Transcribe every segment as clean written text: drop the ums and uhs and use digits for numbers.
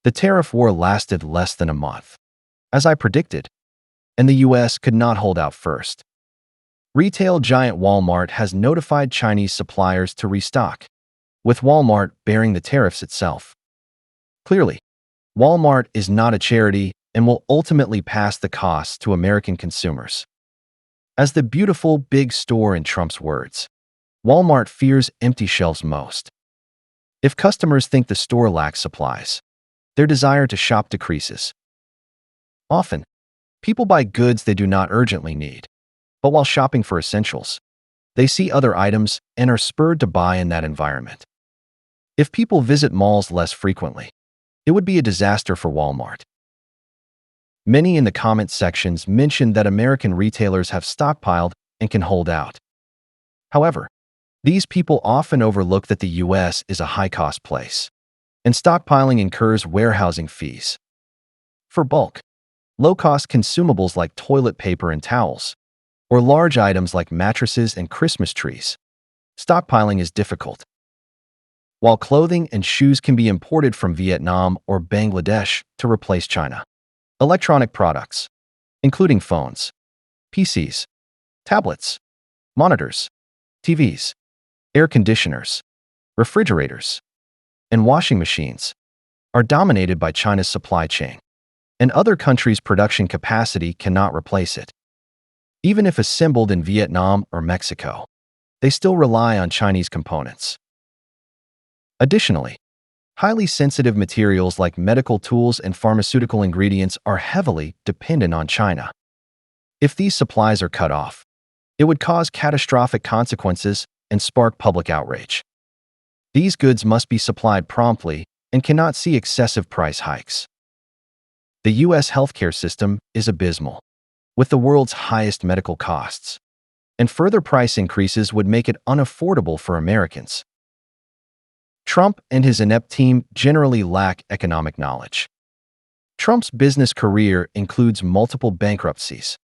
The tariff war lasted less than a month, as I predicted, and the US could not hold out first. Retail giant Walmart has notified Chinese suppliers to restock, with Walmart bearing the tariffs itself. Clearly, Walmart is not a charity and will ultimately pass the costs to American consumers. As the beautiful big store in Trump's words, Walmart fears empty shelves most. If customers think the store lacks supplies, their desire to shop decreases. Often, people buy goods they do not urgently need, but while shopping for essentials, they see other items and are spurred to buy in that environment. If people visit malls less frequently, it would be a disaster for Walmart. Many in the comment sections mentioned that American retailers have stockpiled and can hold out. However, these people often overlook that the US is a high-cost place, and stockpiling incurs warehousing fees. For bulk, low-cost consumables like toilet paper and towels, or large items like mattresses and Christmas trees, stockpiling is difficult. While clothing and shoes can be imported from Vietnam or Bangladesh to replace China, electronic products, including phones, PCs, tablets, monitors, TVs, air conditioners, refrigerators, and washing machines, are dominated by China's supply chain, and other countries' production capacity cannot replace it. Even if assembled in Vietnam or Mexico, they still rely on Chinese components. Additionally, highly sensitive materials like medical tools and pharmaceutical ingredients are heavily dependent on China. If these supplies are cut off, it would cause catastrophic consequences and spark public outrage. These goods must be supplied promptly and cannot see excessive price hikes. The U.S. healthcare system is abysmal, with the world's highest medical costs, and further price increases would make it unaffordable for Americans. Trump and his inept team generally lack economic knowledge. Trump's business career includes multiple bankruptcies,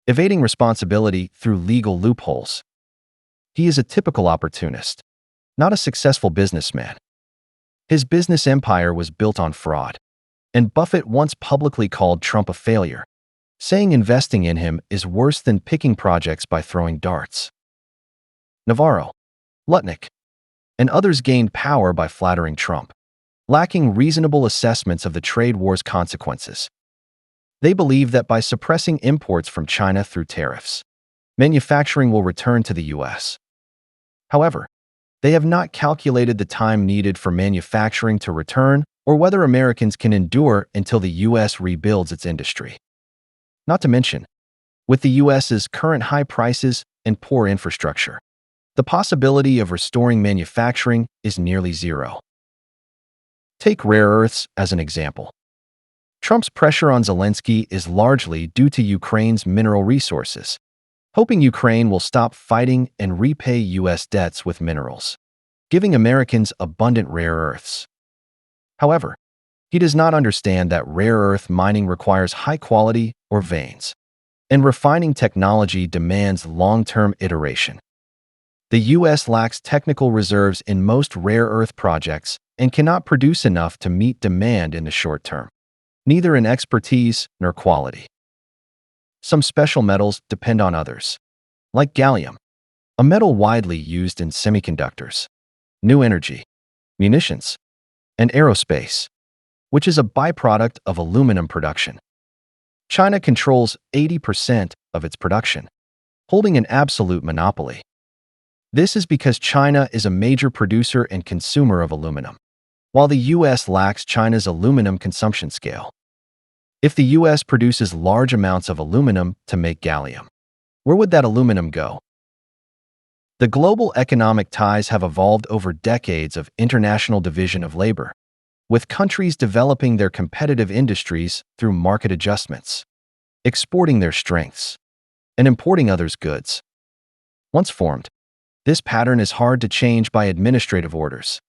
evading responsibility through legal loopholes. He is a typical opportunist, not a successful businessman. His business empire was built on fraud, and Buffett once publicly called Trump a failure, saying investing in him is worse than picking projects by throwing darts. Navarro, Lutnick, and others gained power by flattering Trump, lacking reasonable assessments of the trade war's consequences. They believe that by suppressing imports from China through tariffs, manufacturing will return to the U.S. However, they have not calculated the time needed for manufacturing to return or whether Americans can endure until the U.S. rebuilds its industry. Not to mention, with the U.S.'s current high prices and poor infrastructure, the possibility of restoring manufacturing is nearly zero. Take rare earths as an example. Trump's pressure on Zelensky is largely due to Ukraine's mineral resources, hoping Ukraine will stop fighting and repay U.S. debts with minerals, giving Americans abundant rare earths. However, he does not understand that rare earth mining requires high quality or veins, and refining technology demands long-term iteration. The U.S. lacks technical reserves in most rare earth projects and cannot produce enough to meet demand in the short term, neither in expertise nor quality. Some special metals depend on others, like gallium, a metal widely used in semiconductors, new energy, munitions, and aerospace, which is a byproduct of aluminum production. China controls 80% of its production, holding an absolute monopoly. This is because China is a major producer and consumer of aluminum, while the U.S. lacks China's aluminum consumption scale. If the U.S. produces large amounts of aluminum to make gallium, where would that aluminum go? The global economic ties have evolved over decades of international division of labor, with countries developing their competitive industries through market adjustments, exporting their strengths, and importing others' goods. Once formed, this pattern is hard to change by administrative orders.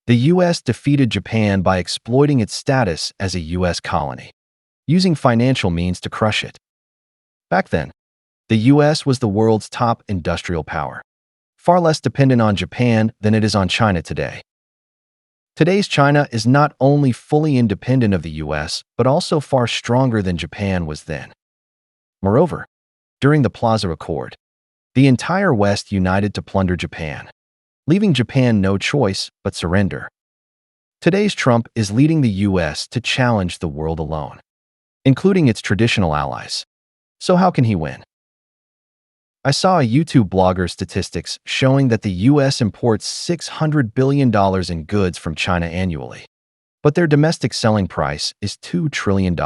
The U.S. defeated Japan by exploiting its status as a U.S. colony, using financial means to crush it. Back then, the U.S. was the world's top industrial power, far less dependent on Japan than it is on China today. Today's China is not only fully independent of the US, but also far stronger than Japan was then. Moreover, during the Plaza Accord, the entire West united to plunder Japan, leaving Japan no choice but surrender. Today's Trump is leading the US to challenge the world alone, including its traditional allies. So how can he win? I saw a YouTube blogger statistics showing that the US imports $600 billion in goods from China annually, but their domestic selling price is $2 trillion.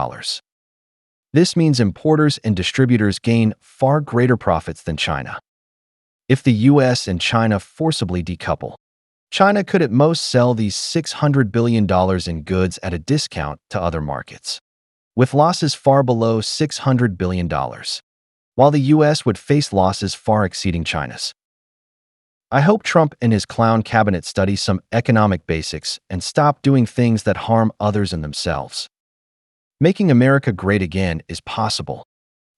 This means importers and distributors gain far greater profits than China. If the US and China forcibly decouple, China could at most sell these $600 billion in goods at a discount to other markets, with losses far below $600 billion, while the US would face losses far exceeding China's. I hope Trump and his clown cabinet study some economic basics and stop doing things that harm others and themselves. Making America great again is possible,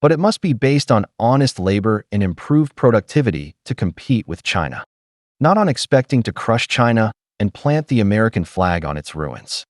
but it must be based on honest labor and improved productivity to compete with China, not on expecting to crush China and plant the American flag on its ruins.